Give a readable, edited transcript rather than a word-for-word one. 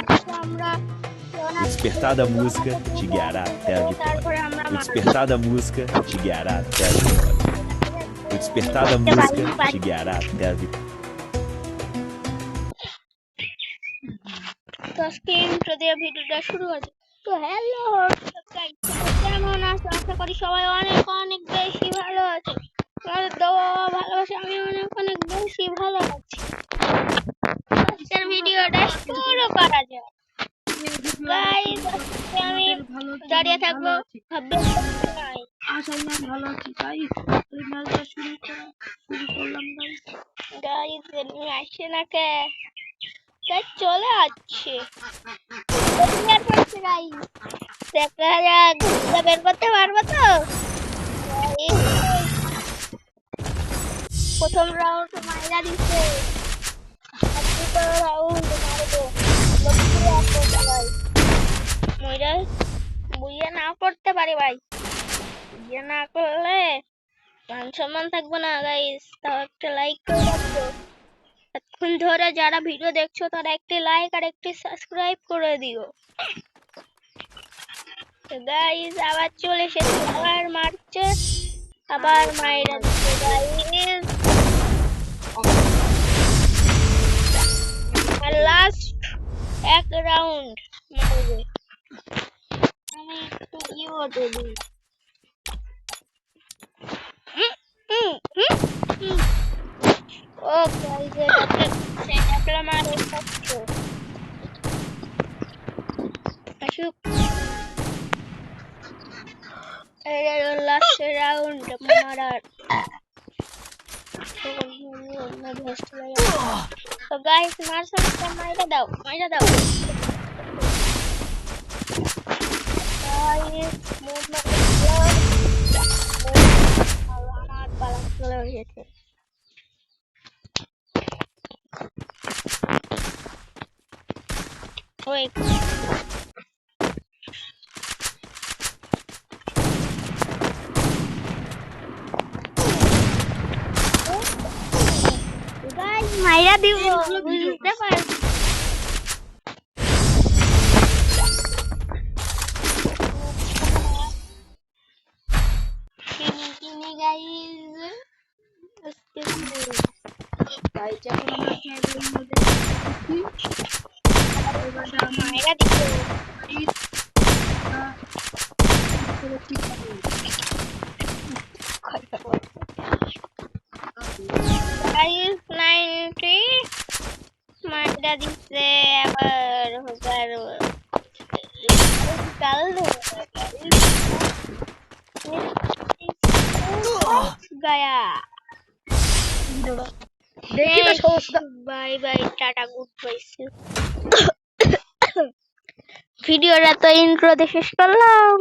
O despertar da música te guiará até a vitória. O despertar da música te guiará até a vitória. O despertar da música te guiará até a vitória. তো আজকে intro দিয়ে ভিডিওটা শুরু হচ্ছে। তো hello guys, কেমন আছো? আশা করি সবাই অনেক অনেক বেশি ভালো আছে। তোমাদের দোয়া ভালোবাসা আমি অনেক অনেক বেশি ভালো আছি। আজকের ভিডিওটা শুরু করা যাক। গাইস, আজকে আমি দাঁড়িয়ে থাকবো, ভাববে নাই। আশাল্লাহ ভালো আছি গাইস। এই ম্যাচটা শুরু করলাম গাইস। গাইস এমনি আসছে না কে? গাইস চলে আসছে। গাইস দেখা যাক, বের করতে পারবো তো? প্রথম রাউন্ড মাইরা দিচ্ছে, দ্বিতীয় রাউন্ড মারবো। মইরা বুইয়া না করতে পারি ভাই, বুইয়া না করলে মান সম্মান থাকবো না গাইস। তাও একটা লাইক করে রাখবো। এতক্ষণ ধরে যারা ভিডিও দেখছো তারা একটি লাইক আর একটি সাবস্ক্রাইব করে দিও। তো গাইস আবার চলে এসেছে, আবার মারছে, আবার মাইরা দিচ্ছে গাইস। আর লাস্ট এক রাউন্ড মারবে। আমি একটু ইমোটে দিই। ও গাইস এটা সেটা মারে কষ্ট। আসুক, এই লাস্ট রাউন্ড মারার। তো গাইস মারছো, মাইরা দাও, মাইরা দাও গাইস। মুভমেন্ট আমার পালা চলে গেছে। ওই গাইস মাইরা দিব, বুঝতে পারছি। কিনে গাইস গাইস এখন আমরা খেলার মধ্যে মাইরা দিব। গাইস 90 মাইরা দিচ্ছে আবার হাজার কাল গায়া। Bye bye, tata, good bye. ভিডিওটা তো ইন্ট্রোতে শেষ করলাম।